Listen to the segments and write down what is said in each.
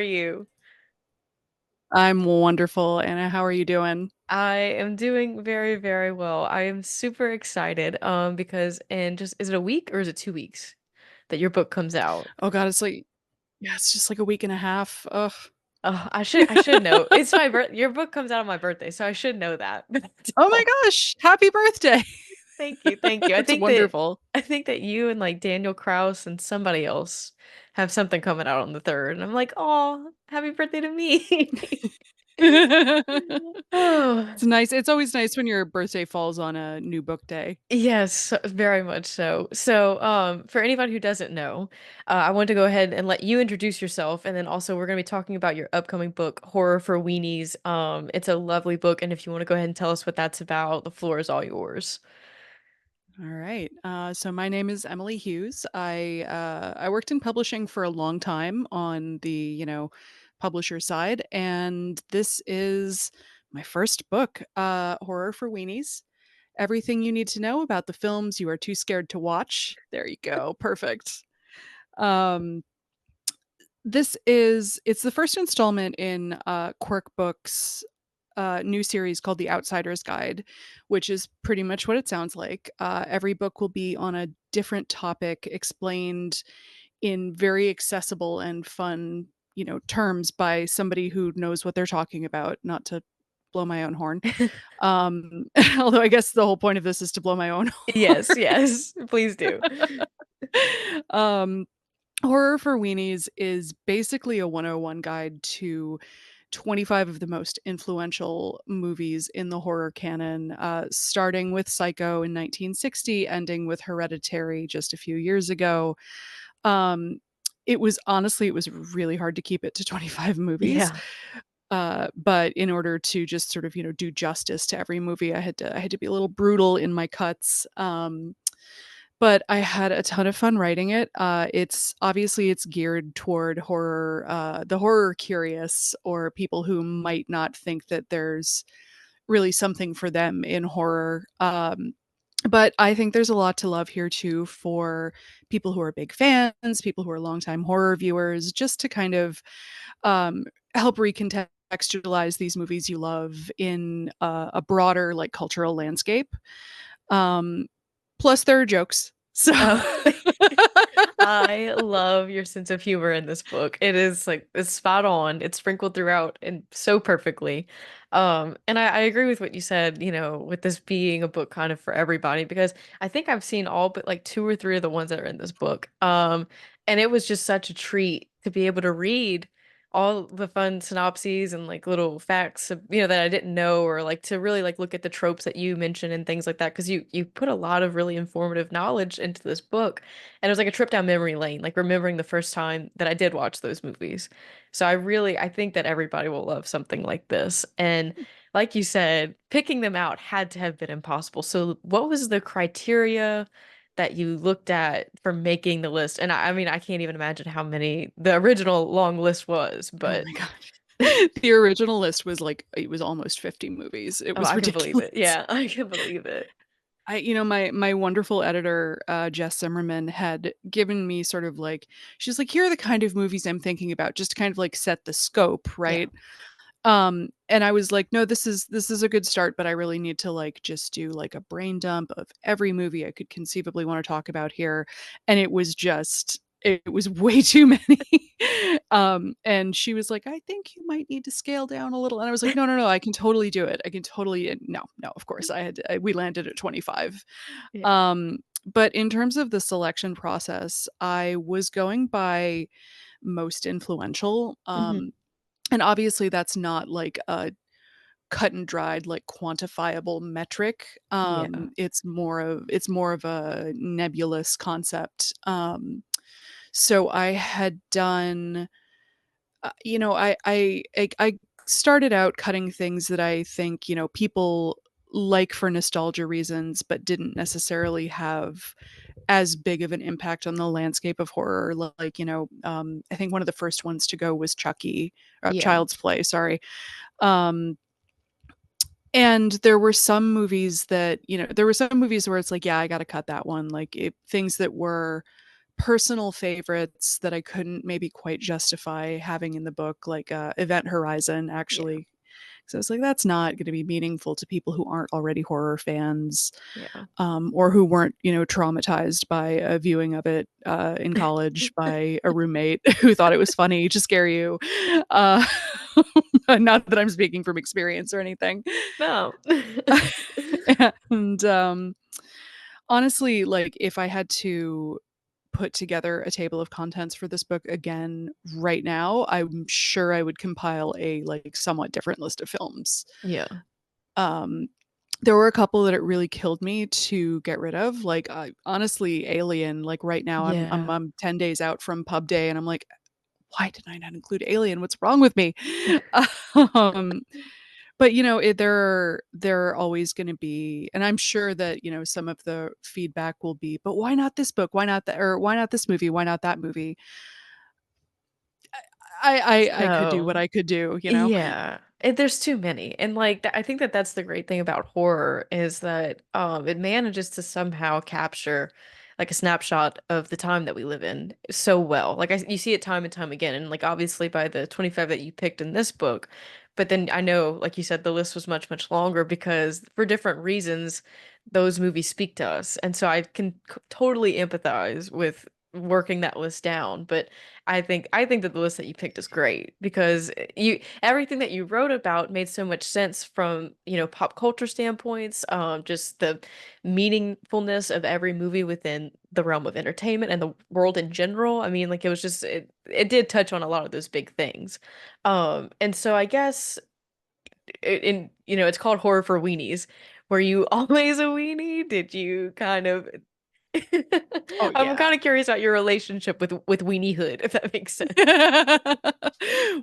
you? I'm wonderful. Anna, how are you doing? I am doing very, very well. I am super excited because in just is it a week or is it 2 weeks that your book comes out? Oh God, yeah, it's just like a week and a half. Ugh. Oh, I should know. It's my birth. Your book comes out on my birthday, so I should know that. But I Oh my don't. gosh, happy birthday. Thank you, thank you. I That's think that wonderful. I think that you and like Daniel Kraus and somebody else have something coming out on the third, and I'm like, oh, happy birthday to me. Oh. It's nice. It's always nice when your birthday falls on a new book day. Yes, very much so. For anybody who doesn't know, I want to go ahead and let you introduce yourself, and then also we're going to be talking about your upcoming book, Horror for Weenies. It's a lovely book, and if you want to go ahead and tell us what that's about, the floor is all yours. All right. So my name is Emily Hughes. I worked in publishing for a long time on the publisher side, and this is my first book, Horror for Weenies. Everything you need to know about the films you are too scared to watch. There you go. Perfect. Um, it's the first installment in Quirk Books new series called The Outsider's Guide, which is pretty much what it sounds like. Every book will be on a different topic explained in very accessible and fun, terms by somebody who knows what they're talking about, not to blow my own horn. Although I guess the whole point of this is to blow my own Yes, horn. yes, please do. um, Horror for Weenies is basically a 101 guide to 25 of the most influential movies in the horror canon, starting with Psycho in 1960, ending with Hereditary just a few years ago. Um, it was really hard to keep it to 25 movies. Yeah. But in order to just sort of, do justice to every movie, I had to be a little brutal in my cuts. But I had a ton of fun writing it. It's geared toward the horror curious, or people who might not think that there's really something for them in horror. But I think there's a lot to love here too for people who are big fans, people who are longtime horror viewers, just to kind of um, help recontextualize these movies you love in a broader like cultural landscape. Um, Plus, there are jokes. So Oh. I love your sense of humor in this book. It is like it's spot on. It's sprinkled throughout and so perfectly. And I agree with what you said, with this being a book kind of for everybody, because I think I've seen all but like two or three of the ones that are in this book. And it was just such a treat to be able to read all the fun synopses and like little facts that I didn't know, or like to really like look at the tropes that you mentioned and things like that, because you put a lot of really informative knowledge into this book, and it was like a trip down memory lane, like remembering the first time that I did watch those movies. So I think that everybody will love something like this. And like you said, picking them out had to have been impossible. So what was the criteria that you looked at for making the list? And I mean, I can't even imagine how many the original long list was, oh but my gosh. The original list was like it was almost 50 movies. It oh, was I can believe ridiculous. it. Yeah, I can believe it. My wonderful editor, Jess Zimmerman, had given me sort of like, she's like, here are the kind of movies I'm thinking about, just to kind of like set the scope, Yeah. right? And I was like, no, this is a good start, but I really need to like just do like a brain dump of every movie I could conceivably want to talk about here. And it was way too many. And she was like, I think you might need to scale down a little. And I was like, no, no, no, I can totally do it. I can totally no, no, of course. We landed at 25. Yeah. Um, but in terms of the selection process, I was going by most influential. Hmm. And obviously that's not like a cut and dried like quantifiable metric. Yeah. It's more of a nebulous concept. So I had done I started out cutting things that I think people like for nostalgia reasons, but didn't necessarily have as big of an impact on the landscape of horror. Like, I think one of the first ones to go was Chucky, Yeah. Child's Play, sorry. Um, and there were some movies where it's like, yeah, I got to cut that one. Like things that were personal favorites that I couldn't maybe quite justify having in the book, like Event Horizon, Yeah. actually. So I was like, that's not going to be meaningful to people who aren't already horror fans, Yeah. or who weren't, traumatized by a viewing of it in college by a roommate who thought it was funny to scare you. Uh, Not that I'm speaking from experience or anything. No. And honestly, like if I had to put together a table of contents for this book again right now, I'm sure I would compile a like somewhat different list of films. Yeah. Um, there were a couple that it really killed me to get rid of. Like honestly, Alien. Like right now, Yeah. I'm 10 days out from Pub Day, and I'm like, why did I not include Alien? What's wrong with me? um, but there are always going to be, and I'm sure that some of the feedback will be, but why not this book? Why not that? Or why not this movie? Why not that movie? I could do what So, I could do, you know. yeah, there's too many, and like I think that that's the great thing about horror is that it manages to somehow capture like a snapshot of the time that we live in so well. Like you see it time and time again, and like obviously by the 25 that you picked in this book, but then I know, like you said, the list was much much longer because for different reasons those movies speak to us, and so I can totally empathize with working that list down, but I think that the list that you picked is great because you everything that you wrote about made so much sense from, pop culture standpoints, just the meaningfulness of every movie within the realm of entertainment and the world in general. I mean, like it was just it did touch on a lot of those big things. And so I guess it's called horror for weenies. Were you always a weenie? Did you kind of Oh I'm yeah. kind of curious about your relationship with weeniehood, if that makes sense.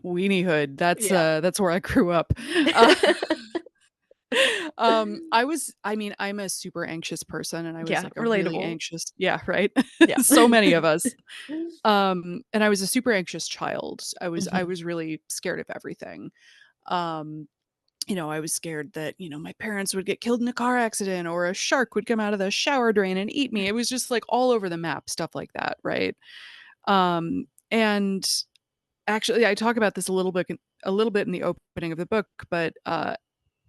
Weenie Hood. Yeah. That's where I grew up. Uh, I mean, I'm a super anxious person, and I was Yeah, like a really relatable. anxious, yeah, right? Yeah. So many of us. And I was a super anxious child. I Hmm. was really scared of everything. Um, I was scared that, my parents would get killed in a car accident or a shark would come out of the shower drain and eat me. It was just like all over the map, stuff like that, right? And actually I talk about this a little bit in the opening of the book, but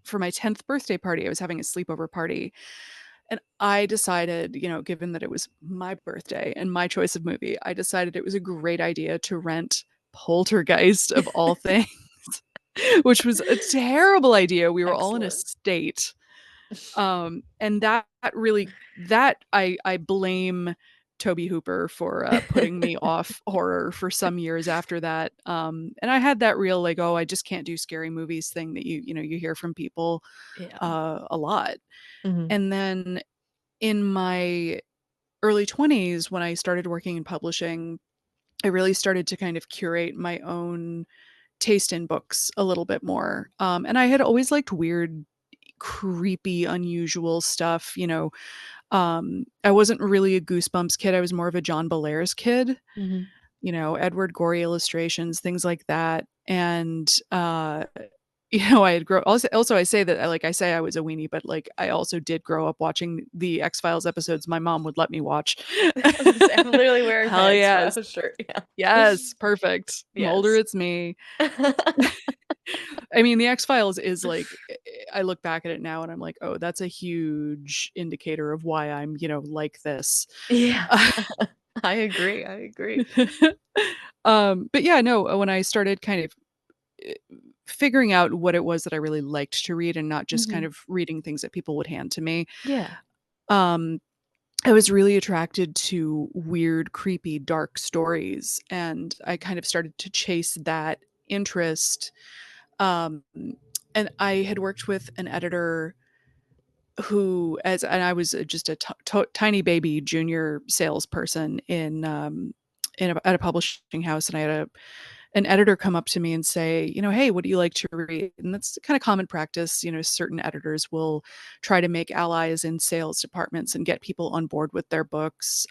for my 10th birthday party, I was having a sleepover party. And I decided, given that it was my birthday and my choice of movie, I decided it was a great idea to rent Poltergeist of all things, which was a terrible idea. We were all in a Excellent. state. And that really, that I blame Toby Hooper for putting me off horror for some years after that. And I had that real like, oh, I just can't do scary movies thing that you hear from people Yeah. a lot. Hmm. And then in my early 20s, when I started working in publishing, I really started to kind of curate my own taste in books a little bit more. And I had always liked weird, creepy, unusual stuff. I wasn't really a Goosebumps kid. I was more of a John Belair's kid. Hmm. Edward Gorey illustrations, things like that. And I had grown also I say that I say I was a weenie, but like I also did grow up watching the X-Files episodes my mom would let me watch. I was gonna say, I'm literally wearing my Hell yes. X-Files shirt. Yeah. Yes, perfect. Mulder, Yes. it's me. I mean, the X-Files is like I look back at it now and I'm like, "Oh, that's a huge indicator of why I'm, like this." Yeah. I agree. I agree. But yeah, no, when I started kind of eh, figuring out what it was that I really liked to read and not just kind Hmm. of reading things that people would hand to me, Yeah. um, I was really attracted to weird, creepy, dark stories. And I kind of started to chase that interest. Um, and I had worked with an editor and I was just a tiny baby junior salesperson at a publishing house, and I had an editor come up to me and say, hey, what do you like to read? And that's kind of common practice. Certain editors will try to make allies in sales departments and get people on board with their books.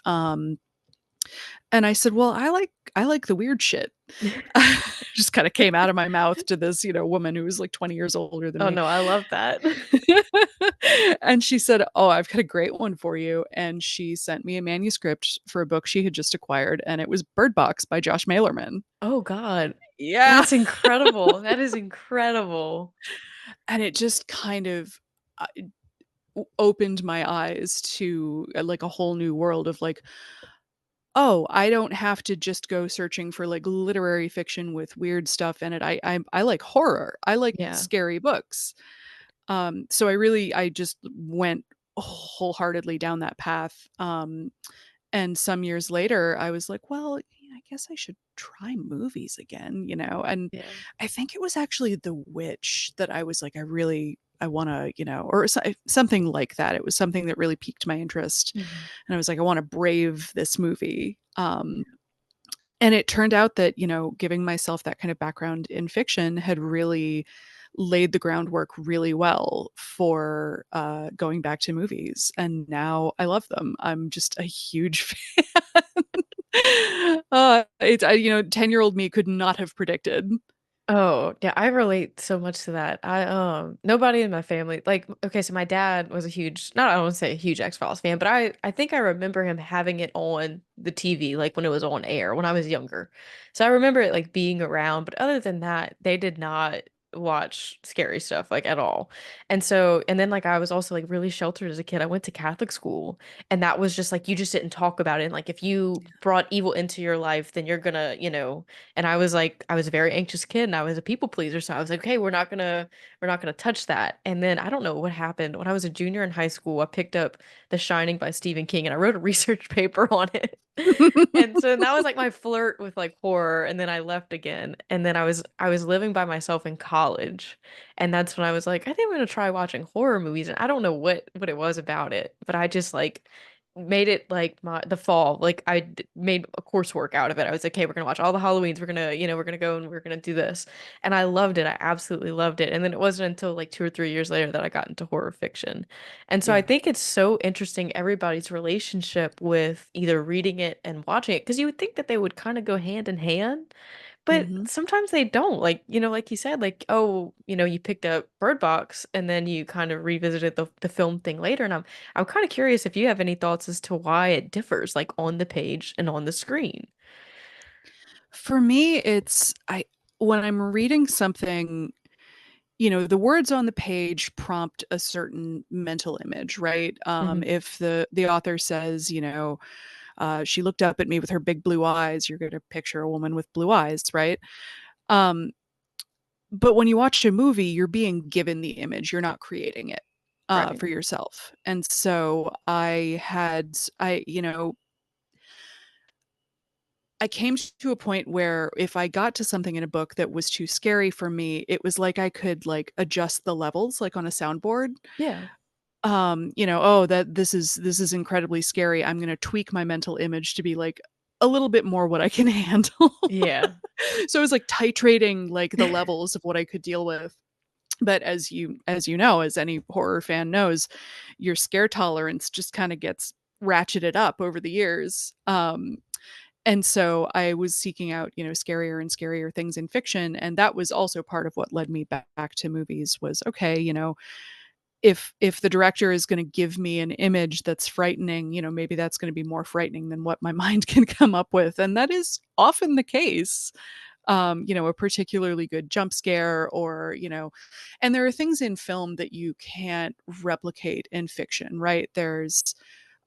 And I said, well, I like the weird shit. Just kind of came out of my mouth to this, woman who was like 20 years older than Oh me. no, I love that. And she said, oh, I've got a great one for you. And she sent me a manuscript for a book she had just acquired, and it was Bird Box by Josh Malerman. Oh God. Yeah. That's incredible. That is incredible. And it just kind of uh, opened my eyes to like a whole new world of like, oh, I don't have to just go searching for like literary fiction with weird stuff in it. I like horror. I like Yeah. scary books. So I just went wholeheartedly down that path. And some years later, I was like, well, yeah, I guess I should try movies again, And Yeah. I think it was actually The Witch that I was like, I want to, or something like that. It was something that really piqued my interest. Mhm. And I was like, I want to brave this movie. And it turned out that, giving myself that kind of background in fiction had really laid the groundwork really well for going back to movies. And now I love them. I'm just a huge fan. It's, 10-year-old me could not have predicted. Oh, yeah, I relate so much to that. Nobody in my family, like, okay, so my dad was a huge, not I don't want to say a huge X-Files fan, but I think I remember him having it on the TV, like when it was on air when I was younger. So I remember it like being around, but other than that, they did not watch scary stuff like at all. And so, and then like I was also like really sheltered as a kid. I went to Catholic school, and that was just like you just didn't talk about it. And like if you brought evil into your life, then you're gonna, and I was like, I was a very anxious kid and I was a people pleaser. So I was like, okay, we're not gonna touch that. And then I don't know what happened. When I was a junior in high school, I picked up The Shining by Stephen King and I wrote a research paper on it. And so that was like my flirt with like horror. And then I left again. And then I was living by myself in college. And that's when I was like, I think I'm gonna try watching horror movies. And I don't know what it was about it, but I just like made it like the fall, like made a coursework out of it. I was like, okay, we're gonna watch all the Halloweens, we're gonna we're gonna go and we're gonna do this. And I loved it. I absolutely loved it. And then it wasn't until like 2 or 3 years later that I got into horror fiction. And so I Yeah. think it's so interesting everybody's relationship with either reading it and watching it, because you would think that they would kind of go hand in hand, but Hmm. sometimes they don't. Like, like you said, like, oh, you picked up Bird Box and then you kind of revisited the film thing later. And I'm kind of curious if you have any thoughts as to why it differs, like on the page and on the screen. For me, it's I when I'm reading something, the words on the page prompt a certain mental image, right? Hmm. If the author says, she looked up at me with her big blue eyes, you're going to picture a woman with blue eyes, right? Um, but when you watch a movie, you're being given the image, you're not creating it Right. for yourself. And so I came to a point where if I got to something in a book that was too scary for me, it was like I could like adjust the levels like on a soundboard. Yeah. Oh, that this is incredibly scary. I'm going to tweak my mental image to be like a little bit more what I can handle. Yeah. So it was like titrating like the levels of what I could deal with. But as any horror fan knows, your scare tolerance just kind of gets ratcheted up over the years. And so I was seeking out, scarier and scarier things in fiction, and that was also part of what led me back to movies. Was okay, if the director is going to give me an image that's frightening, maybe that's going to be more frightening than what my mind can come up with, and that is often the case. A particularly good jump scare, or and there are things in film that you can't replicate in fiction, right? There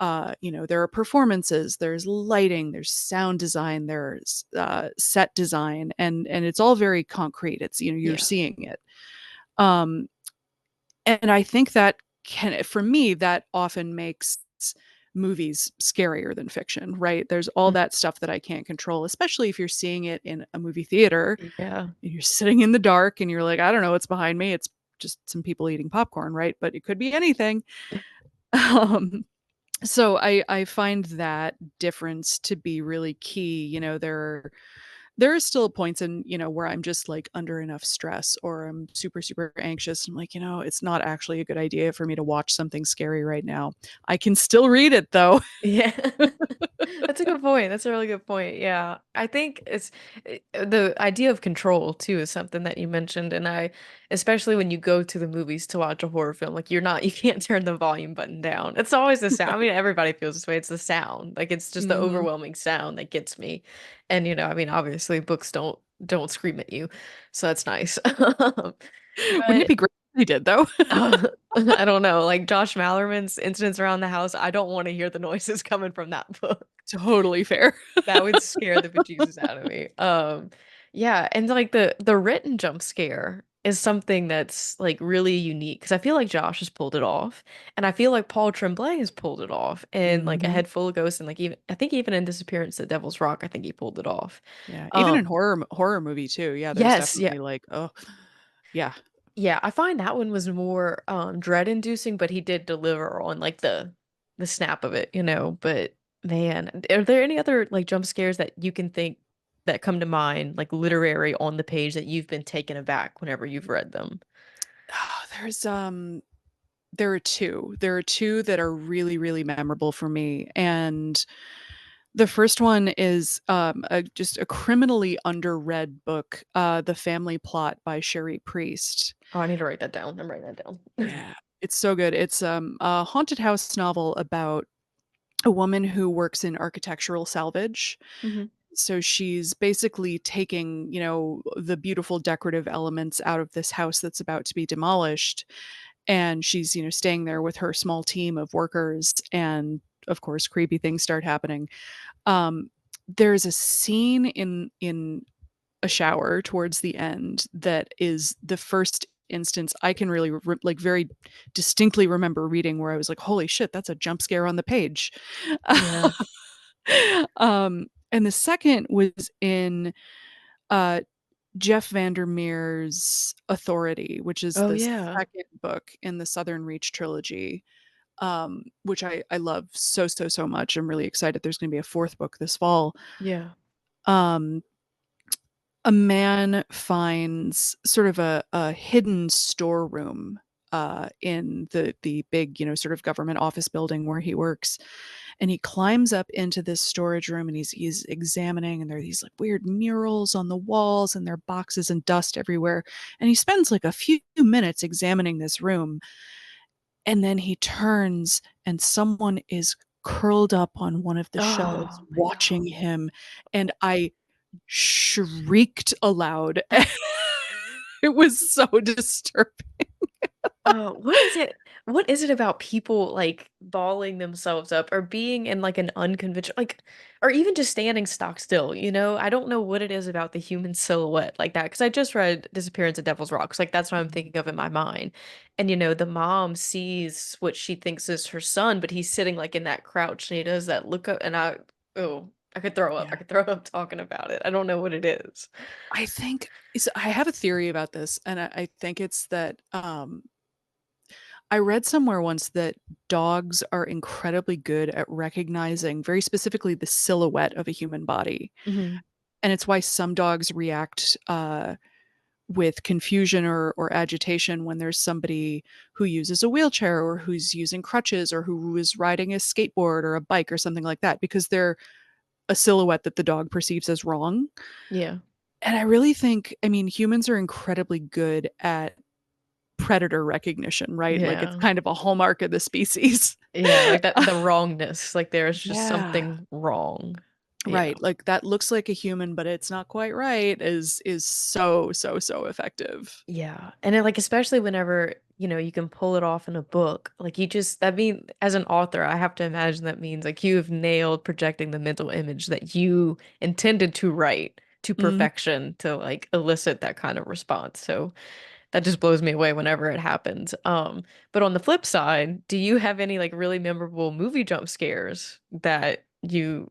are performances, there's lighting, there's sound design, there's set design, and it's all very concrete. It's you're Yeah. seeing it. Um, and I think that for me, that often makes movies scarier than fiction, right? There's all Mm. that stuff that I can't control, especially if you're seeing it in a movie theater. Yeah. You're sitting in the dark and you're like, I don't know what's behind me. It's just some people eating popcorn, right? But it could be anything. Um, so I find that difference to be really key. there are still points in, where I'm just like under enough stress or I'm super, super anxious. I'm like, it's not actually a good idea for me to watch something scary right now. I can still read it though. Yeah. That's a good point. That's a really good point. Yeah. I think the idea of control too is something that you mentioned. And especially when you go to the movies to watch a horror film, like you can't turn the volume button down. It's always the sound. I mean, everybody feels this way. It's the sound. Like it's just the Mm-hmm. overwhelming sound that gets me. And I mean, obviously books don't scream at you. So that's nice. Wouldn't it But be great if they did though? I don't know, like Josh Mallerman's Incidents Around the House, I don't want to hear the noises coming from that book. Totally fair. That would scare the bejesus out of me. Yeah, and like the written jump scare is something that's like really unique because I feel like Josh has pulled it off, and I feel like Paul Tremblay has pulled it off, and like A Mm-hmm. Head Full of Ghosts, and like even I think even in Disappearance at Devil's Rock, I think he pulled it off. Yeah, even in Um, horror movie too. Yeah, there's yes, yeah, definitely like, oh, yeah. yeah, I find that one was more dread inducing, but he did deliver on like the snap of it. But man, are there any other like jump scares that you can think that come to mind, like literary on the page that you've been taken aback whenever you've read them? Oh, there are two. There are two that are really, really memorable for me. And the first one is just a criminally underread book, The Family Plot by Sherry Priest. Oh, I need to write that down. I'm writing that down. Yeah, it's so good. It's a haunted house novel about a woman who works in architectural salvage. Hmm. So she's basically taking, the beautiful decorative elements out of this house that's about to be demolished. And she's, staying there with her small team of workers. And of course, creepy things start happening. Um, there's a scene in a shower towards the end that is the first instance I can really like very distinctly remember reading where I was like, holy shit, that's a jump scare on the page. Yeah. And the second was in uh, Jeff Vandermeer's Authority, which is Oh the yeah. second book in the Southern Reach trilogy, which I love so, so, so much. I'm really excited. There's going to be a fourth book this fall. Yeah. Um, a man finds sort of a hidden storeroom in the big, sort of government office building where he works, and he climbs up into this storage room and he's examining, and there are these like weird murals on the walls and there are boxes and dust everywhere, and he spends like a few minutes examining this room, and then he turns and someone is curled up on one of the shelves Oh my watching him, and I shrieked aloud. It was so disturbing. What is it? What is it about people like balling themselves up or being in like an unconventional, like, or even just standing stock still, I don't know what it is about the human silhouette like that. Because I just read Disappearance at Devil's Rocks. Like, that's what I'm thinking of in my mind. And, the mom sees what she thinks is her son, but he's sitting like in that crouch and he does that look up. And oh, I could throw up. I Yeah. could throw up talking about it. I don't know what it is. I have a theory about this, and I think it's that I read somewhere once that dogs are incredibly good at recognizing very specifically the silhouette of a human body. Hmm. And it's why some dogs react with confusion or agitation when there's somebody who uses a wheelchair or who's using crutches or who is riding a skateboard or a bike or something like that, because they're a silhouette that the dog perceives as wrong. Yeah. And I really think, I mean, humans are incredibly good at predator recognition, right? Like it's Yeah. kind of a hallmark of the species. Yeah, like that the wrongness, like there's just Yeah. something wrong. Yeah. Right. Like that looks like a human, but it's not quite right is so, so, so effective. Yeah. And then like especially whenever, you can pull it off in a book, like that mean as an author, I have to imagine that means like you have nailed projecting the mental image that you intended to write to Mhm. perfection to like elicit that kind of response. So that just blows me away whenever it happens. But on the flip side, do you have any like really memorable movie jump scares that you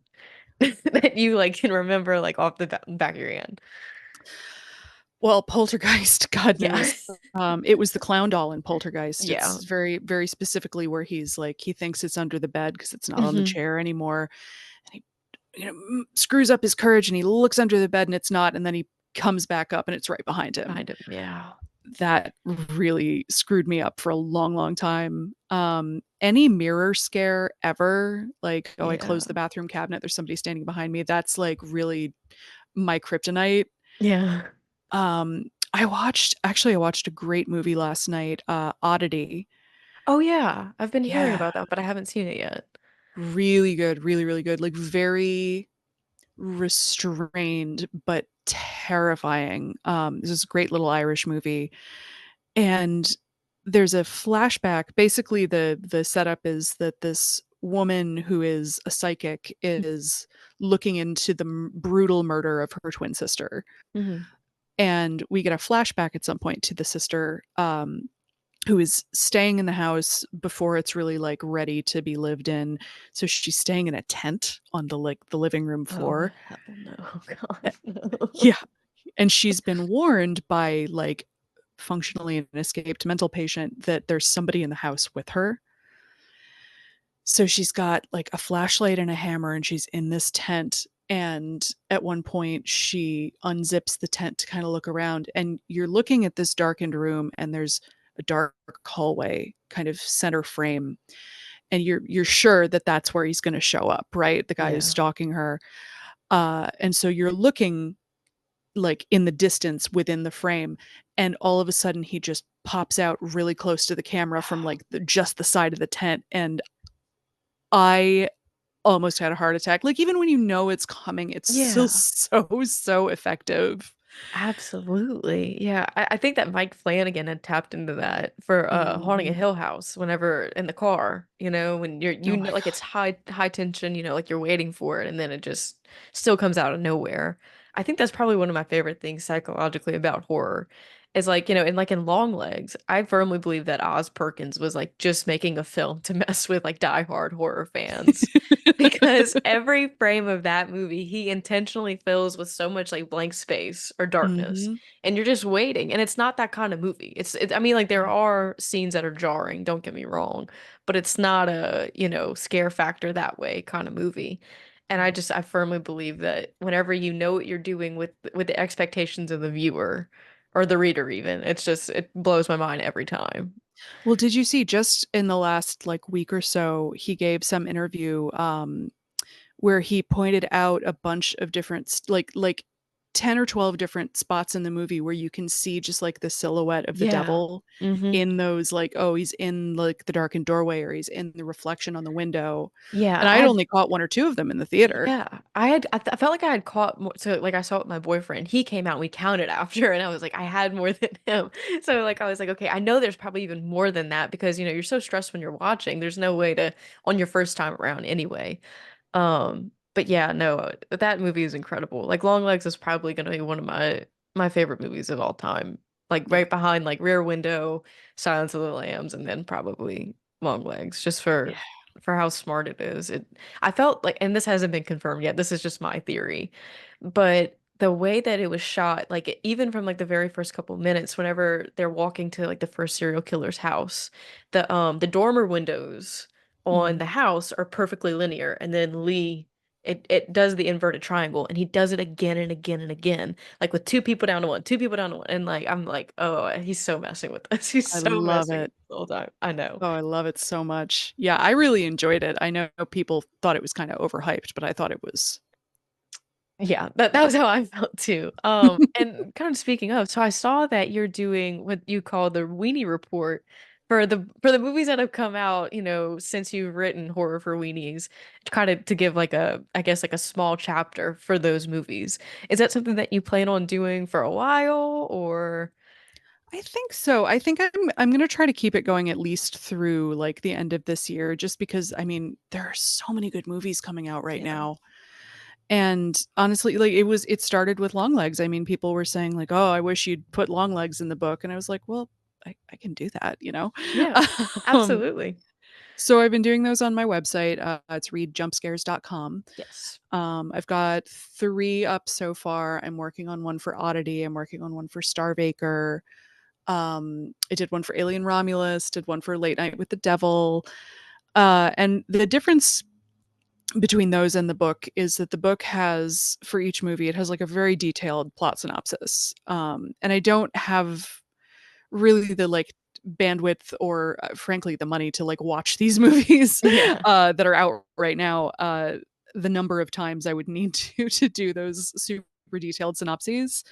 that you like can remember like off the back of your hand? Well, Poltergeist, God Yeah. knows. It was the clown doll in Poltergeist. Yeah. It's very, very specifically where he's like, he thinks it's under the bed because it's not on the Hmm. chair anymore. And screws up his courage and he looks under the bed and it's not, and then he comes back up and it's right behind him. Behind him. Yeah. That really screwed me up for a long, long time. Any mirror scare ever, like, oh, I Yeah. closed the bathroom cabinet, there's somebody standing behind me. That's like really my kryptonite. Yeah. I watched a great movie last night, Oddity. Oh yeah. I've been hearing Yeah, about that, but I haven't seen it yet. really good, really, really good. Like very restrained but terrifying. This is a great little Irish movie, and there's a flashback. Basically, the setup is that this woman who is a psychic is looking into the brutal murder of her twin sister, Hmm. and we get a flashback at some point to the sister, who is staying in the house before it's really like ready to be lived in. So she's staying in a tent on the living room Oh floor. hell no. God no. Yeah. And she's been warned by like functionally an escaped mental patient that there's somebody in the house with her. So she's got like a flashlight and a hammer and she's in this tent. And at one point, she unzips the tent to kind of look around. And you're looking at this darkened room, and there's a dark hallway kind of center frame. And you're sure that that's where he's going to show up, right? The guy who's Yeah. stalking her. And so you're looking like in the distance within the frame, and all of a sudden he just pops out really close to the camera from like just the side of the tent, and I almost had a heart attack. Like even when you know it's coming, it's still Yeah. so effective. Absolutely. Yeah. I think that Mike Flanagan had tapped into that for Haunting a Mm-hmm. Hill House whenever in the car, when Oh you know my like god. it's high tension, like you're waiting for it and then it just still comes out of nowhere. I think that's probably one of my favorite things psychologically about horror is like, and like in Long Legs, I firmly believe that Oz Perkins was like just making a film to mess with like diehard horror fans. Because every frame of that movie he intentionally fills with so much like blank space or darkness, Mm-hmm. and you're just waiting, and it's not that kind of movie. I mean, like there are scenes that are jarring, don't get me wrong, but it's not a scare factor that way kind of movie. And I firmly believe that whenever you know what you're doing with the expectations of the viewer or the reader even, it blows my mind every time. Well, did you see just in the last like week or so, he gave some interview where he pointed out a bunch of different like 10 or 12 different spots in the movie where you can see just like the silhouette of the Yeah. devil Hmm. in those, like, oh, he's in like the darkened doorway or he's in the reflection on the window. Yeah, And I had only caught one or two of them in the theater. yeah, I felt like I had caught more, so like I saw it with my boyfriend. He came out, we counted after, and I was like, I had more than him. So like I was like, okay, I know there's probably even more than that because you're so stressed when you're watching. There's no way to on your first time around anyway. But yeah, no, that movie is incredible. Like Long Legs is probably gonna be one of my favorite movies of all time. Like Yeah. right behind like Rear Window, Silence of the Lambs, and then probably Long Legs, just Yeah. for how smart it is. I felt like, and this hasn't been confirmed yet, this is just my theory, but the way that it was shot, like even from like the very first couple minutes, whenever they're walking to like the first serial killer's house, the dormer windows on Mhm. the house are perfectly linear, and then Lee it does the inverted triangle, and he does it again and again and again, like with two people down to one, two people down to one, and like I'm like, oh, he's so messing with us. He's I so love messing with it. us the whole time. I know. Oh, I love it so much. Yeah, I really enjoyed it. I know people thought it was kind of overhyped, but I thought it was. Yeah, that was how I felt too. And kind of speaking of, so I saw that you're doing what you call the Weenie Report for the movies that have come out, since you've written Horror for Weenies, kind of to give like I guess like a small chapter for those movies. Is that something that you plan on doing for a while, or I think so. I think I'm going to try to keep it going at least through like the end of this year, just because I mean there are so many good movies coming out right yeah, now. And honestly, like it started with Long Legs. I mean, people were saying like, "Oh, I wish you'd put Long Legs in the book," and I was like, "Well, I can do that." yeah, um, absolutely, so I've been doing those on my website. It's readjumpscares.com. yes, I've got 3 up so far. I'm working on one for Oddity. I'm working on one for Starbaker. I did one for Alien Romulus. Did one for Late Night with the Devil. And the difference between those and the book is that the book has, for each movie, it has like a very detailed plot synopsis. And I don't have really the like bandwidth or frankly the money to like watch these movies Yeah. that are out right now. The number of times I would need to do those super detailed synopses.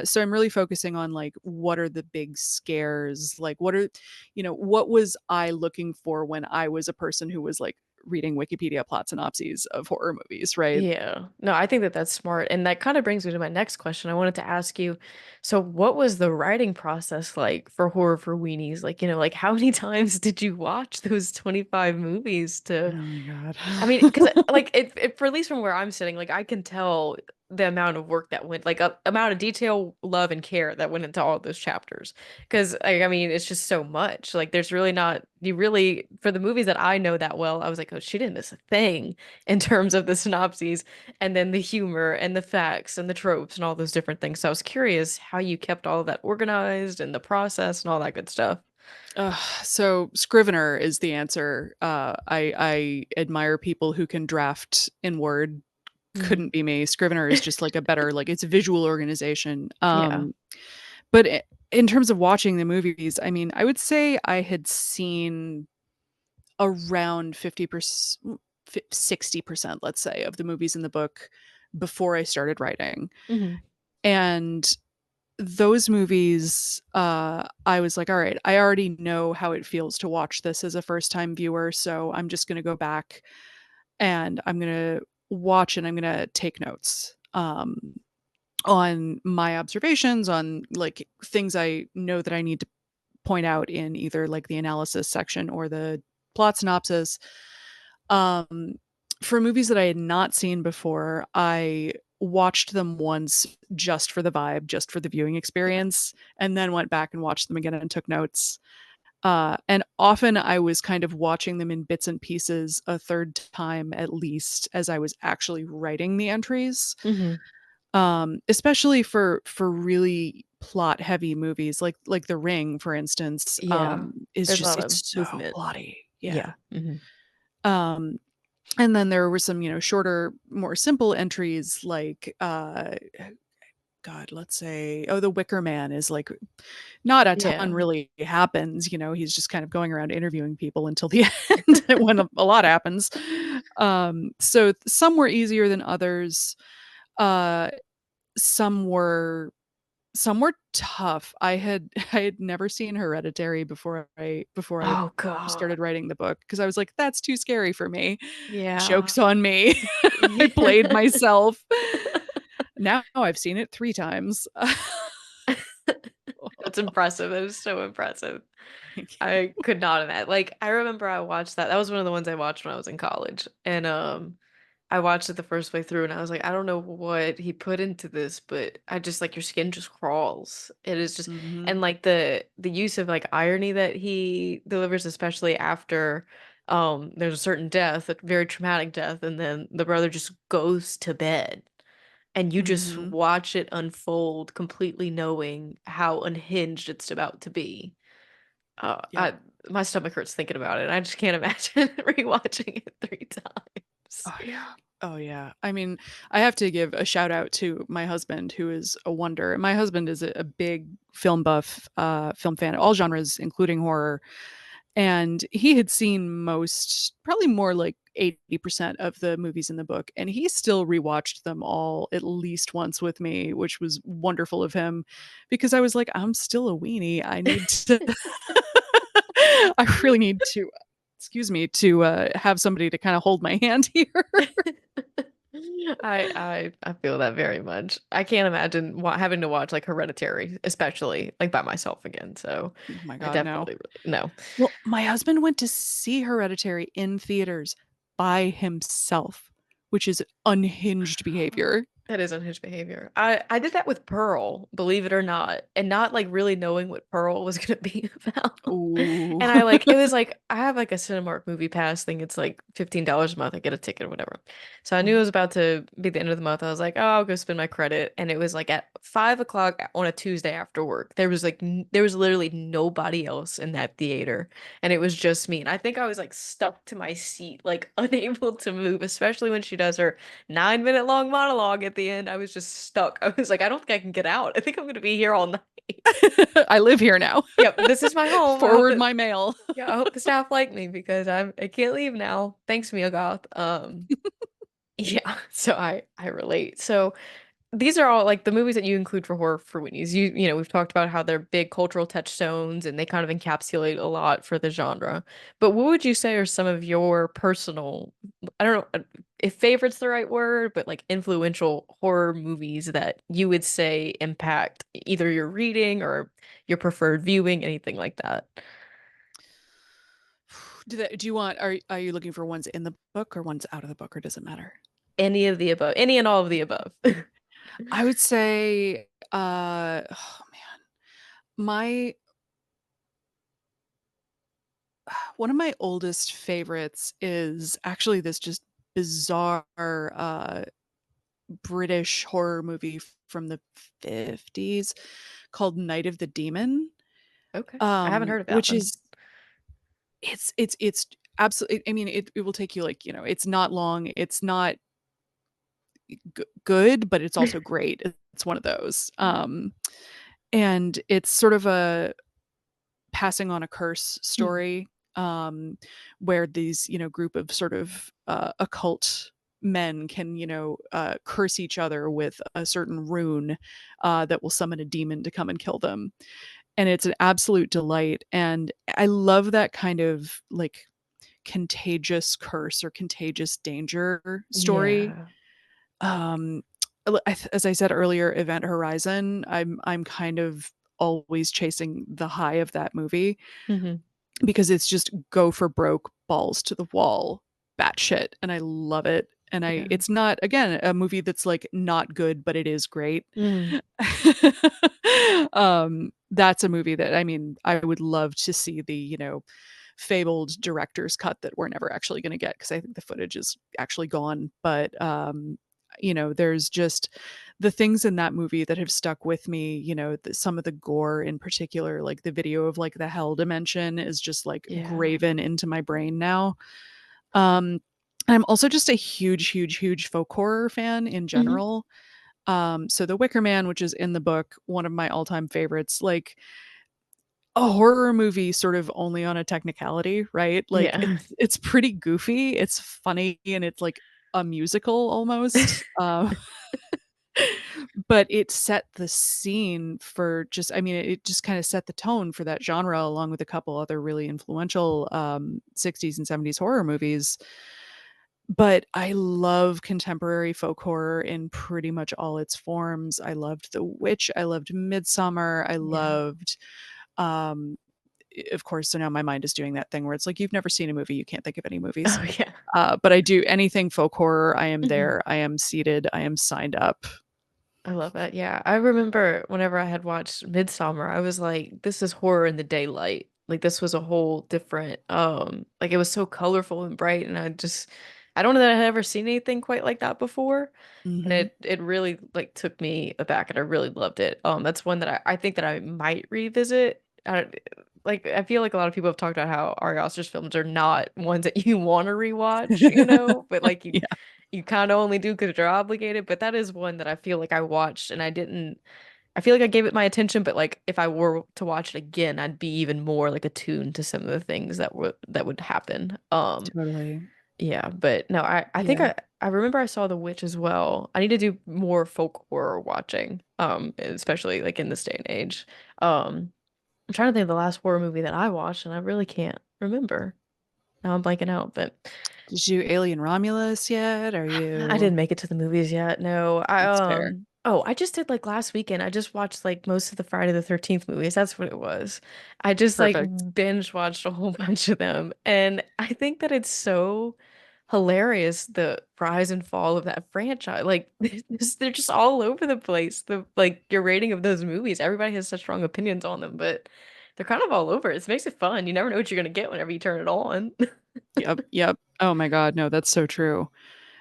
So I'm really focusing on like what are the big scares, like what are, what was I looking for when I was a person who was like reading Wikipedia plot synopses of horror movies, right? Yeah. No, I think that that's smart. And that kind of brings me to my next question. I wanted to ask you, so what was the writing process like for Horror for Weenies? Like, like how many times did you watch those 25 movies Oh to my god. I mean, because like it for at least from where I'm sitting, like I can tell the amount of work that went, like amount of detail, love, and care that went into all those chapters. Because like, I mean, it's just so much. Like, there's really not you really for the movies that I know that well. I was like, oh, she didn't miss a thing in terms of the synopses, and then the humor and the facts and the tropes and all those different things. So I was curious how you kept all of that organized and the process and all that good stuff. So Scrivener is the answer. I admire people who can draft in Word. Mhm. Couldn't be me. Scrivener is just like a better, like it's a visual organization. Yeah. But in terms of watching the movies, I mean, I would say I had seen around 50%, 60%, let's say, of the movies in the book before I started writing. Hmm. And those movies, I was like, all right, I already know how it feels to watch this as a first time viewer. So I'm just going to go back and I'm going to watch and I'm going to take notes. On my observations, on like things I know that I need to point out in either like the analysis section or the plot synopsis. Um, for movies that I had not seen before, I watched them once just for the vibe, just for the viewing Yeah. experience, and then went back and watched them again and took notes. And often I was kind of watching them in bits and pieces a third time at least as I was actually writing the entries. Hmm. Especially for really plot heavy movies like The Ring, for instance, Yeah. is There's a just lot of it's so movement. plotty. Yeah. Yeah. Hmm. Um, and then there were some, shorter, more simple entries like God, let's say, oh, The Wicker Man is like not a ton Yeah. really happens. He's just kind of going around interviewing people until the end when a lot happens. So some were easier than others. Uh, some were some were tough. I had never seen Hereditary before I Oh God. started writing the book because I was like, that's too scary for me. Yeah. Joke's on me. I played Yeah. myself. Now I've seen it 3 times. That's impressive. That is so impressive. Thank you. I could not imagine. Like, I remember I watched that. That was one of the ones I watched when I was in college. And I watched it the first way through and I was like, I don't know what he put into this, but I just like your skin just crawls. It is just Hmm. and like the use of like irony that he delivers, especially after there's a certain death, a very traumatic death, and then the brother just goes to bed and you just Hmm. watch it unfold completely knowing how unhinged it's about to be. Yep. I my stomach hurts thinking about it. I just can't imagine rewatching it 3 times. Oh yeah. Oh yeah. I mean, I have to give a shout out to my husband, who is a wonder. My husband is a big film buff, film fan, all genres, including horror. And he had seen most, probably more like 80% of the movies in the book. And he still rewatched them all at least once with me, which was wonderful of him because I was like, I'm still a weenie. I need to, I really need to, excuse me, to have somebody to kind of hold my hand here. I feel that very much. I can't imagine having to watch like Hereditary, especially like by myself again. So Oh my I God, no. definitely no. Well, my husband went to see Hereditary in theaters by himself, which is unhinged behavior. That is unhinged behavior. I did that with Pearl, believe it or not, and not like really knowing what Pearl was gonna be about. Ooh. And I like it was like I have like a Cinemark movie pass thing. It's like $15 a month. I get a ticket or whatever. So I knew it was about to be the end of the month. I was like, oh, I'll go spend my credit. And it was like at 5 o'clock on a Tuesday after work. There was like there was literally nobody else in that theater, and it was just me. And I think I was like stuck to my seat, like unable to move, especially when she does her 9 minute long monologue at the end. I was just stuck. I was like, I don't think I can get out. I think I'm gonna be here all night. I live here now. Yep, this is my home. I hope Forward that my mail. yeah, I hope the staff like me because I can't leave now. Thanks, Mia Goth. Yeah, so I relate. So these are all like the movies that you include for horror for Winnie's. You know, we've talked about how they're big cultural touchstones and they kind of encapsulate a lot for the genre. But what would you say are some of your personal, I don't know if favorite's the right word, but like influential horror movies that you would say impact either your reading or your preferred viewing, anything like that? Do you want, are you looking for ones in the book or ones out of the book, or does it matter? Any of the above, any and all of the above. I would say, oh man, my one of my oldest favorites is actually this just bizarre British horror movie from the 50s called Night of the Demon. Okay. I haven't heard of that Which one. is it's absolutely, I mean, it will take you like, it's not long, it's not good, but it's also great. It's one of those. And it's sort of a passing on a curse Mhm. story, where these, group of sort of occult men can, curse each other with a certain rune that will summon a demon to come and kill them. And it's an absolute delight. And I love that kind of like contagious curse or contagious danger story. Yeah. um as I said earlier, Event Horizon, I'm kind of always chasing the high of that movie Hmm. because it's just go for broke, balls to the wall, batshit, and I love it. And Yeah. it's not, again, a movie that's like not good, but it is great. Mm. That's a movie that, I mean, I would love to see the, fabled director's cut that we're never actually going to get because I think the footage is actually gone. But there's just the things in that movie that have stuck with me. Some of the gore in particular, like the video of like the hell dimension, is just like Yeah. graven into my brain now. Um, I'm also just a huge, huge, huge folk horror fan in Hmm. general. So The Wicker Man, which is in the book, one of my all-time favorites, like a horror movie sort of only on a technicality, right? Like Yeah. it's pretty goofy, it's funny, and it's like a musical almost. But it set the scene for just, I mean, it just kind of set the tone for that genre along with a couple other really influential 60s and 70s horror movies. But I love contemporary folk horror in pretty much all its forms. I loved The Witch, I loved Midsummer, I Yeah. loved um of course, so now my mind is doing that thing where it's like you've never seen a movie, you can't think of any movies. Oh yeah. But I do anything folk horror, I am Hmm. there, I am seated, I am signed up. I love that. Yeah. I remember whenever I had watched Midsummer, I was like, this is horror in the daylight. Like this was a whole different like it was so colorful and bright and I don't know that I had ever seen anything quite like that before. And Hmm. it really like took me aback and I really loved it. That's one that I think that I might revisit. I feel like a lot of people have talked about how Ari Aster's films are not ones that you want to rewatch, but like Yeah. you kind of only do because you're obligated. But that is one that I feel like I watched and I didn't. I feel like I gave it my attention, but like if I were to watch it again, I'd be even more like attuned to some of the things that would happen. Totally. Yeah, but no, I think Yeah. I remember I saw The Witch as well. I need to do more folk horror watching, especially like in this day and age. I'm trying to think of the last horror movie that I watched, and I really can't remember. Now I'm blanking out, but Did you Alien Romulus yet? Are I you didn't make it to the movies yet. No, That's fair. I just did like last weekend. I just watched like most of the Friday the 13th movies. That's what it was. I just like Perfect. binge watched a whole bunch of them, and I think that it's so hilarious the rise and fall of that franchise. Like they're just all over the place. The like your rating of those movies, everybody has such strong opinions on them, but they're kind of all over. It makes it fun. You never know what you're gonna get whenever you turn it on. Yep, yep. Oh my God, no, that's so true.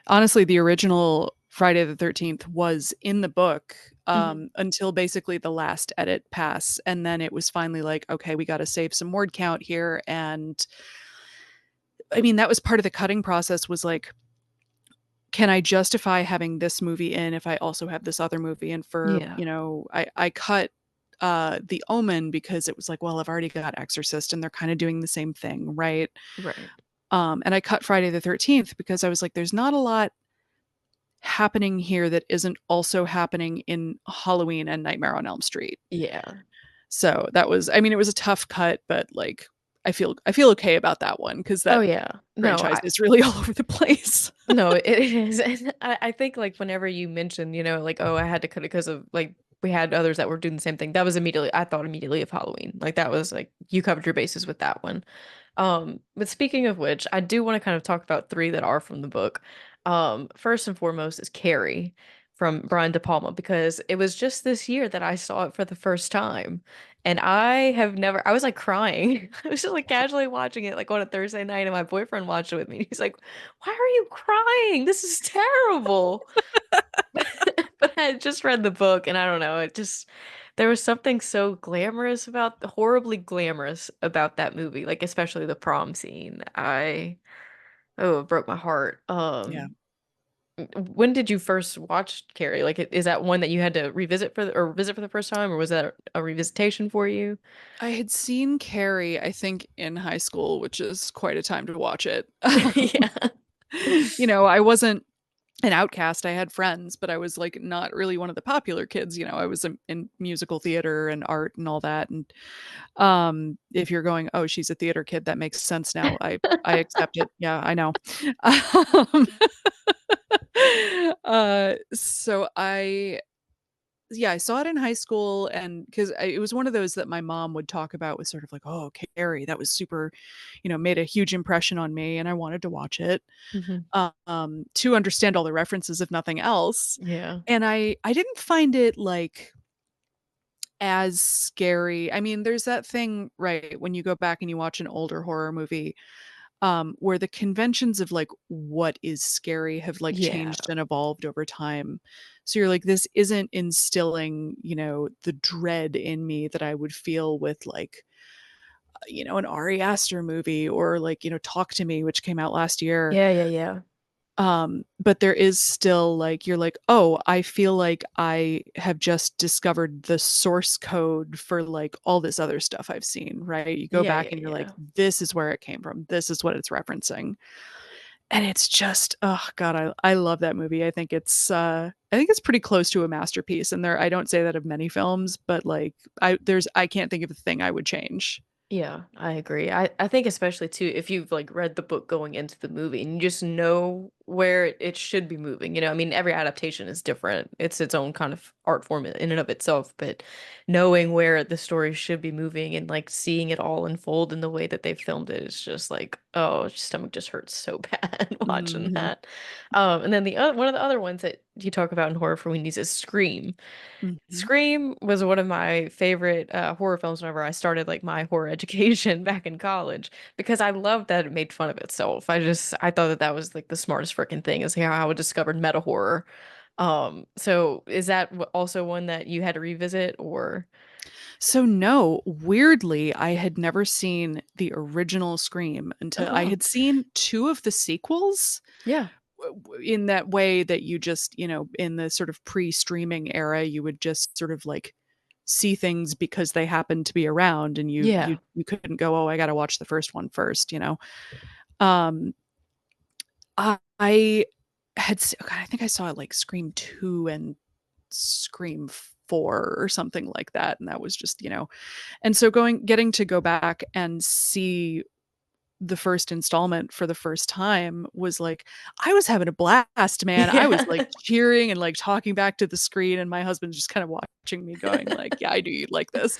Honestly, the original Friday the 13th was in the book Mhm. until basically the last edit pass. And then it was finally like, okay, we got to save some word count here. And I mean, that was part of the cutting process was like, can I justify having this movie in if I also have this other movie? And for, Yeah, you know, I cut The Omen because it was like, well, I've already got Exorcist and they're kind of doing the same thing, right? right. And I cut Friday the 13th because I was like, there's not a lot happening here that isn't also happening in Halloween and Nightmare on Elm Street. Yeah. So that was, I mean, it was a tough cut, but like I feel okay about that one because Oh that yeah. No, franchise is really all over the place. no, it is. And I think like whenever you mention, like, oh, I had to cut it because of like we had others that were doing the same thing. That was immediately, I thought immediately of Halloween. Like that was like you covered your bases with that one. But speaking of which, I do want to kind of talk about three that are from the book. First and foremost is Carrie from Brian De Palma because it was just this year that I saw it for the first time. And I have never, I was like crying. I was just like casually watching it like on a Thursday night, and my boyfriend watched it with me. He's like, "Why are you crying? This is terrible." But I had just read the book, and I don't know, it just there was something so glamorous about horribly glamorous about that movie, like especially the prom scene. It broke my heart. Yeah. When did you first watch Carrie? Like, is that one that you had to revisit or visit for the first time, or was that a revisitation for you? I had seen Carrie, I think, in high school, which is quite a time to watch it. Yeah. I wasn't an outcast. I had friends, but I was like not really one of the popular kids. I was in musical theater and art and all that. And if you're going, oh, she's a theater kid, that makes sense now. I accept it. Yeah, I know. um, so I saw it in high school, and because it was one of those that my mom would talk about with sort of like, oh, Carrie, that was super, made a huge impression on me, and I wanted to watch it Mhm. to understand all the references, if nothing else. Yeah. And I didn't find it like as scary. I mean, there's that thing, right, when you go back and you watch an older horror movie, where the conventions of like what is scary have like Yeah. changed and evolved over time. So you're like, this isn't instilling, the dread in me that I would feel with like, an Ari Aster movie or like, Talk to Me, which came out last year. Yeah, yeah, yeah. But there is still like, you're like, oh, I feel like I have just discovered the source code for like all this other stuff I've seen, right? You go Yeah, back yeah, and you're like, yeah. this is where it came from, this is what it's referencing. And it's just, oh god, I love that movie. I think it's pretty close to a masterpiece. And I don't say that of many films, but like I can't think of a thing I would change. Yeah, I agree. I think especially too if you've like read the book going into the movie and you just know where it should be moving. I mean, every adaptation is different. It's its own kind of art form in and of itself, but knowing where the story should be moving and like seeing it all unfold in the way that they filmed it is just like, oh, stomach just hurts so bad watching Hmm. that. And then the other one of the other ones that you talk about in horror for weenies is Scream. Hmm. Scream was one of my favorite horror films whenever I started like my horror education back in college because I loved that it made fun of itself. I thought that that was like the smartest freaking thing is how I discovered meta horror. So is that also one that you had to revisit or? So no, weirdly, I had never seen the original Scream until I Oh, had seen two of the sequels yeah. in that way that you just, in the sort of pre-streaming era, you would just sort of like see things because they happened to be around and you you Yeah. you couldn't go, oh, I got to watch the first one first. Um I God, I think I saw like Scream 2 and Scream 4 or something like that, and that was just, and so getting to go back and see the first installment for the first time was like, I was having a blast, man. I was like Yeah. cheering and like talking back to the screen, and my husband's just kind of watching me going like, yeah, I knew you'd like this.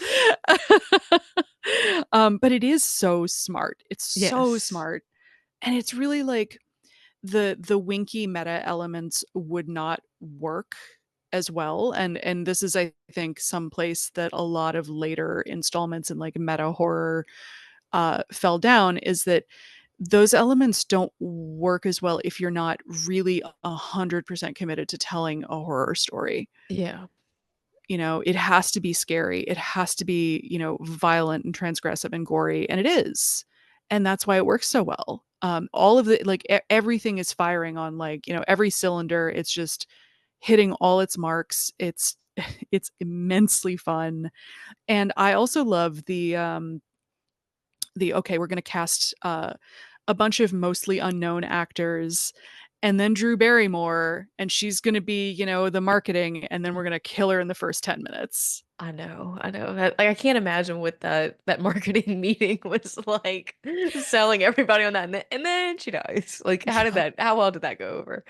But it is so smart. It's so Yes. smart. And it's really like the winky meta elements would not work as well, and this is, I think, some place that a lot of later installments in like meta horror fell down, is that those elements don't work as well if you're not really 100% committed to telling a horror story. Yeah. You know, it has to be scary, it has to be, you know, violent and transgressive and gory, and it is, and that's why it works so well. All of the like everything is firing on, like, you know, every cylinder. It's just hitting all its marks. It's it's immensely fun. And I also love the okay, we're going to cast a bunch of mostly unknown actors, and then Drew Barrymore, and she's going to be, you know, the marketing, and then we're going to kill her in the first 10 minutes. I know that like I can't imagine what that marketing meeting was like selling everybody on that and then she dies. Like Yeah. how well did that go over?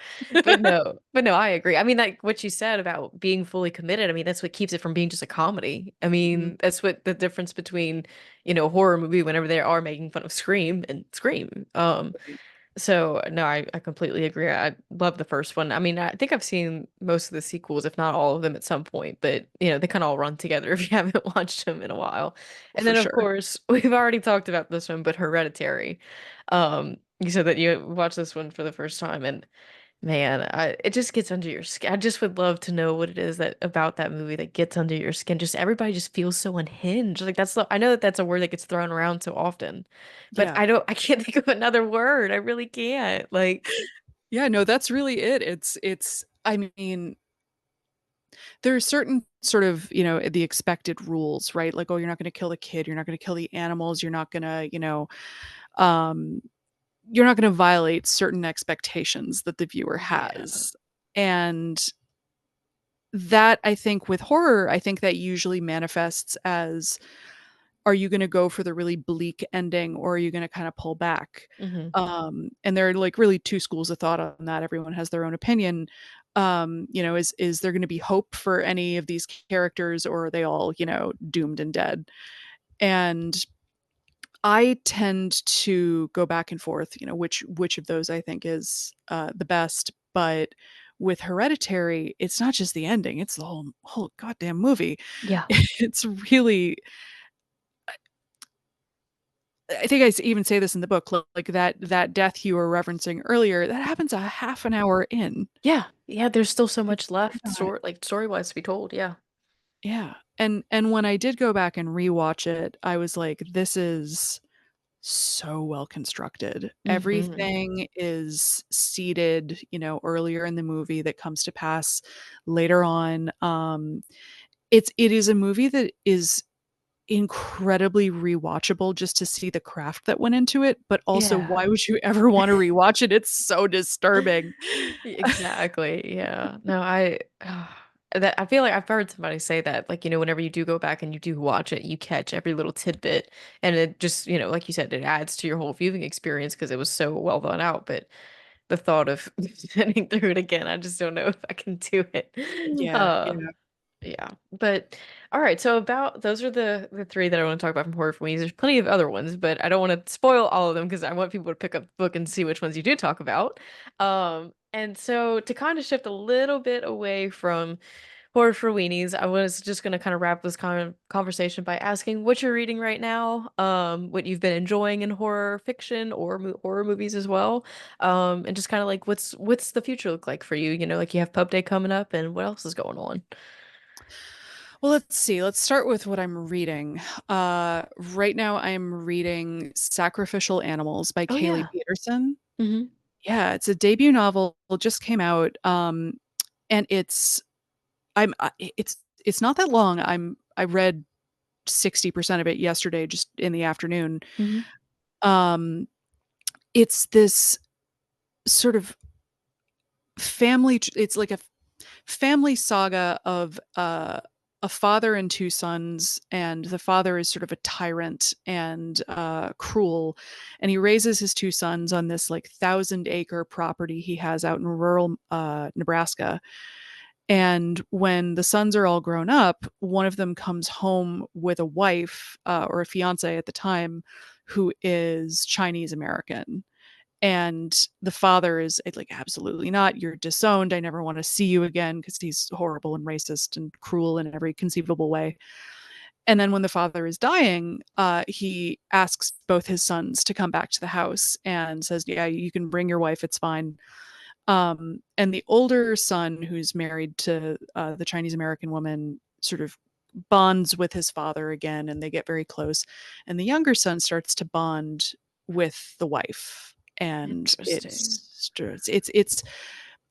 But no, I agree. I mean like what you said about being fully committed, I mean that's what keeps it from being just a comedy. I Mhm. mean, that's what the difference between, you know, a horror movie whenever they are making fun of Scream and Scream. So no, I completely agree. I love the first one. I mean, I think I've seen most of the sequels, if not all of them, at some point. But you know, they kind of all run together if you haven't watched them in a while. And For then, of sure. course, we've already talked about this one, but Hereditary. You said that you watched this one for the first time, and man, it just gets under your skin. I just would love to know what it is that about that movie that gets under your skin. Just everybody just feels so unhinged. Like I know that that's a word that gets thrown around so often, but Yeah. I can't think of another word. I really can't. Like, Yeah, no, that's really it. It's I mean, there are certain sort of, you know, the expected rules, right? Like, oh, you're not going to kill the kid, you're not going to kill the animals, you're not going to, you know, um you're not going to violate certain expectations that the viewer yeah. has. And that, I think, with horror, I think that usually manifests as, are you going to go for the really bleak ending, or are you going to kind of pull back? Hmm. And there are like really two schools of thought on that. Everyone has their own opinion. You know, is there going to be hope for any of these characters, or are they all, you know, doomed and dead? And I tend to go back and forth, you know, which of those I think is the best. But with Hereditary, it's not just the ending; it's the whole goddamn movie. Yeah. It's really, I think even say this in the book, like that death you were referencing earlier, that happens a half an hour in. Yeah. Yeah. There's still so It's much left, not. story wise to be told. Yeah. Yeah. And when I did go back and rewatch it, I was like, this is so well constructed. Hmm. Everything is seated, you know, earlier in the movie that comes to pass later on. It is a movie that is incredibly rewatchable just to see the craft that went into it, but also Yeah. why would you ever want to rewatch it? It's so disturbing. Exactly. Yeah. No, that I feel like I've heard somebody say that, like, you know, whenever you do go back and you do watch it, you catch every little tidbit and it just, you know, like you said, it adds to your whole viewing experience because it was so well thought out. But the thought of sitting through it again, I just don't know if I can do it. Yeah, Uh, yeah. yeah. But all right, so about those are the three that I want to talk about from horror movies. There's plenty of other ones, but I don't want to spoil all of them because I want people to pick up the book and see which ones you do talk about. And so to kind of shift a little bit away from horror for weenies, I was just gonna kind of wrap this kind of conversation by asking what you're reading right now, what you've been enjoying in horror fiction or mo horror movies as well, and just kind of like what's the future look like for you? You know, like you have Pub Day coming up, and what else is going on? Well, let's see. Let's start with what I'm reading. Right now I'm reading Sacrificial Animals by Oh Kaylee yeah. Peterson. Hmm. Yeah, it's a debut novel, just came out. And I'm it's not that long. I read 60% of it yesterday just in the afternoon. Hmm. Um it's this sort of it's like a family saga of a father and two sons, and the father is sort of a tyrant and cruel, and he raises his two sons on this like 1,000-acre property he has out in rural Nebraska. And when the sons are all grown up, one of them comes home with a wife, or a fiance at the time, who is Chinese American. And the father is like, absolutely not. You're disowned. I never want to see you again, because he's horrible and racist and cruel in every conceivable way. And then when the father is dying, he asks both his sons to come back to the house and says, "Yeah, you can bring your wife. It's fine." And the older son, who's married to the Chinese American woman, sort of bonds with his father again, and they get very close. And the younger son starts to bond with the wife, and Interesting.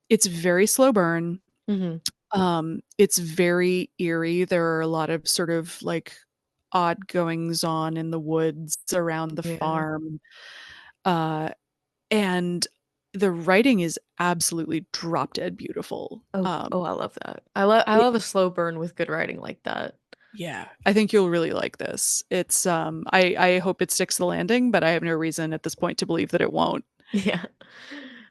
it's very slow burn. Hmm. It's very eerie. There are a lot of sort of like odd goings on in the woods around the Yeah. farm. Uh, and the writing is absolutely drop dead beautiful. Oh, oh, I love that. I love a It, slow burn with good writing like that. yeah, I think you'll really like this. It's I hope it sticks the landing, but I have no reason at this point to believe that it won't. Yeah.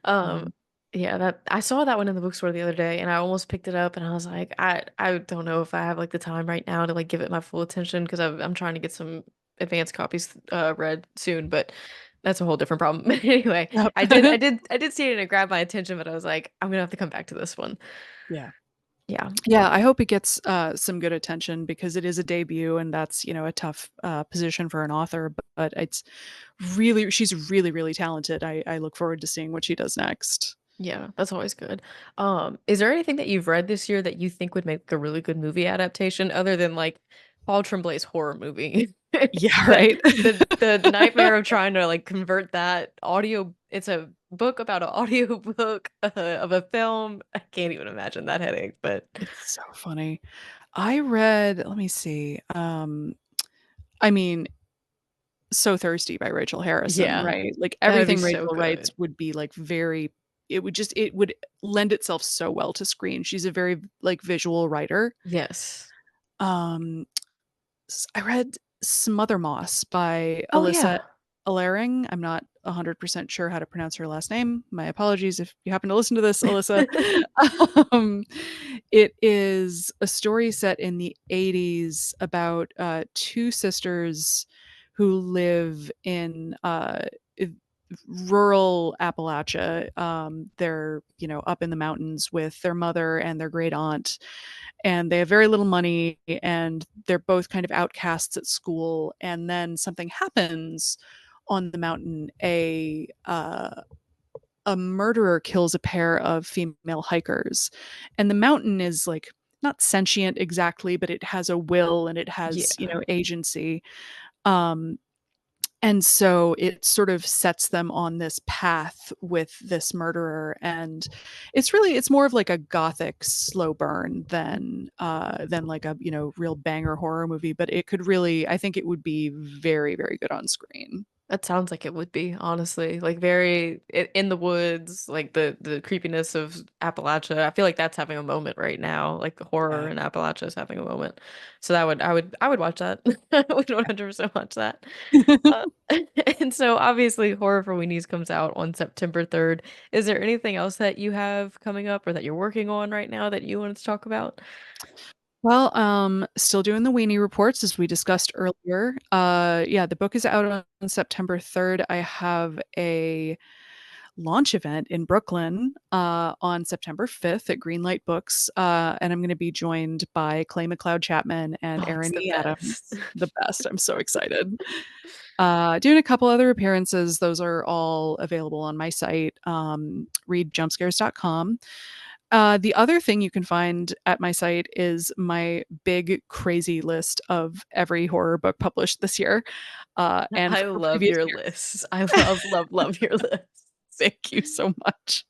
Um, Um, yeah, that I saw that one in the bookstore the other day and I almost picked it up and I was like, I don't know if I have like the time right now to like give it my full attention because I'm trying to get some advanced copies read soon, but that's a whole different problem. Anyway, yep. I did see it and it grabbed my attention, but I was like, I'm gonna have to come back to this one. Yeah. Yeah. Yeah, I hope it gets some good attention, because it is a debut, and that's, a tough position for an author. But she's really, really talented. I look forward to seeing what she does next. Yeah, that's always good. Is there anything that you've read this year that you think would make a really good movie adaptation other than like Paul Tremblay's horror movie? Yeah, The right. the nightmare of trying to like convert that audio, it's a book about an audio book of a film. I can't even imagine that headache, but It's so funny. I read, let me see. I mean, So Thirsty by Rachel Harrison, yeah, right? Like that would be everything so Rachel writes good. would be like very, it would lend itself so well to screen. She's a very like visual writer. Yes. Um I read Smother Moss by Oh Alyssa yeah. Allering. I'm not 100% sure how to pronounce her last name. My apologies if you happen to listen to this, Alyssa. um, it is a story set in the 80s about two sisters who live in rural Appalachia. They're, up in the mountains with their mother and their great aunt, and they have very little money, and they're both kind of outcasts at school. And then something happens on the mountain. A murderer kills a pair of female hikers, and the mountain is like not sentient exactly, but it has a will and it has, Yeah. agency. Um, and so it sort of sets them on this path with this murderer, and it's more of like a gothic slow burn than like a, real banger horror movie, but it could really, I think it would be very, very good on screen. That sounds like it would be, honestly. Like very in the woods, like the creepiness of Appalachia. I feel like that's having a moment right now. Like the horror Yeah. in Appalachia is having a moment. So that would I would watch that. I would 100% watch that. Uh, and so obviously Horror for Weenies comes out on September 3rd. Is there anything else that you have coming up or that you're working on right now that you wanted to talk about? Well, still doing the weenie reports as we discussed earlier. Yeah, the book is out on September 3rd. I have a launch event in Brooklyn on September 5th at Greenlight Books. And I'm going to be joined by Clay McLeod Chapman and Oh, it's Erin the E. best. Adams. The best. I'm so excited. Doing a couple other appearances. Those are all available on my site, readjumpscares.com. The other thing you can find at my site is my big, crazy list of every horror book published this year, and I for love previous your years. lists. I love, love, love your list. Thank you so much.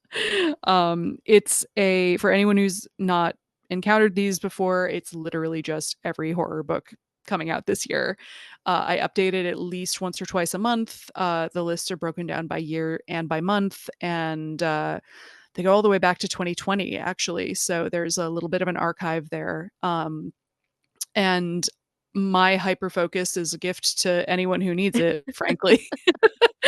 It's a for anyone who's not encountered these before, it's literally just every horror book coming out this year. I update it at least once or twice a month. The lists are broken down by year and by month, and they go all the way back to 2020, actually. So there's a little bit of an archive there. And my hyper focus is a gift to anyone who needs it, frankly.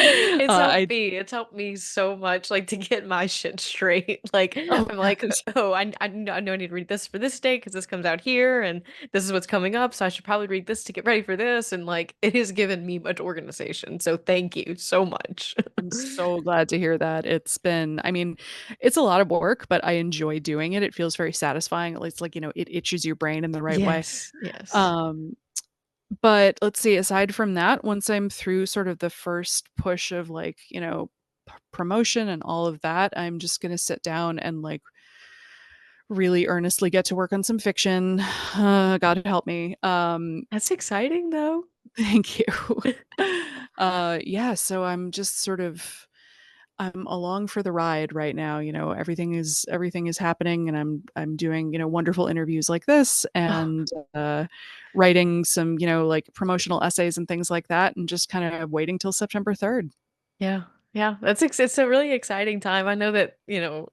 It's helped I me. It's helped me so much, like to get my shit straight. Like oh I'm like, oh, I know I need to read this for this day because this comes out here, and this is what's coming up. So I should probably read this to get ready for this. And like, it has given me much organization. So thank you so much. I'm so glad to hear that. It's been, I mean, it's a lot of work, but I enjoy doing it. It feels very satisfying. It's like, it itches your brain in the right way. Yes, yes. Um, but let's see, aside from that, once I'm through sort of the first push of like, promotion and all of that, I'm just going to sit down and like really earnestly get to work on some fiction. God help me. That's exciting though. Thank you. Yeah, so I'm just sort of I'm along for the ride right now. Everything is happening, and I'm doing wonderful interviews like this, Oh, and writing some like promotional essays and things like that, and just kind of waiting till September 3rd. yeah. Yeah, it's a really exciting time. I know that,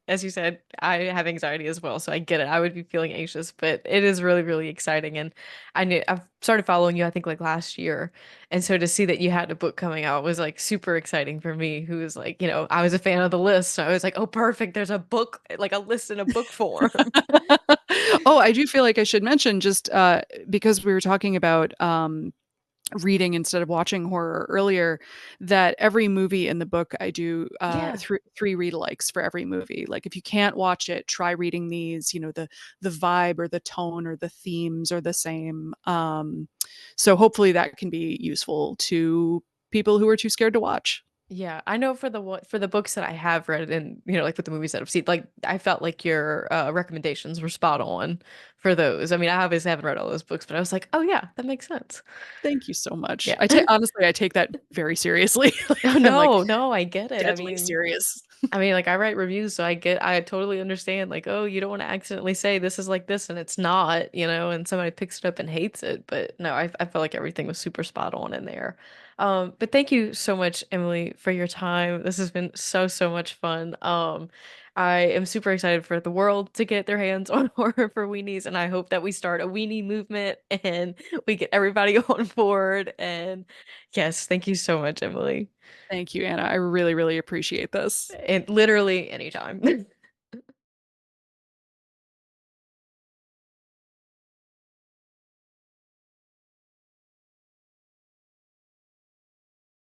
as you said, I have anxiety as well, so I get it. I would be feeling anxious, but it is really, really exciting. And I've started following you, I think like last year. And so to see that you had a book coming out was like super exciting for me, who was like, I was a fan of the list. So I was like, oh, perfect. There's a book, like a list in a book form. Oh, I do feel like I should mention just because we were talking about reading instead of watching horror earlier, that every movie in the book I do Yeah. three read alikes for every movie. Like if you can't watch it, try reading these. The vibe or the tone or the themes are the same. So hopefully that can be useful to people who are too scared to watch. Yeah, I know for the books that I have read and like with the movies that I've seen, like I felt like your recommendations were spot on for those. I mean, I obviously haven't read all those books, but I was like, oh yeah, that makes sense. Thank you so much. Yeah. Honestly, I take that very seriously. Oh I'm like no, no, I get it. deadly serious. I mean, like I write reviews, so I totally understand. Like, oh, you don't want to accidentally say this is like this and it's not, and somebody picks it up and hates it. But no, I felt like everything was super spot on in there. But thank you so much, Emily, for your time. This has been so, so much fun. I am super excited for the world to get their hands on horror for weenies, and I hope that we start a weenie movement and we get everybody on board. And yes, thank you so much, Emily. Thank you, Anna. I really, really appreciate this. And literally anytime.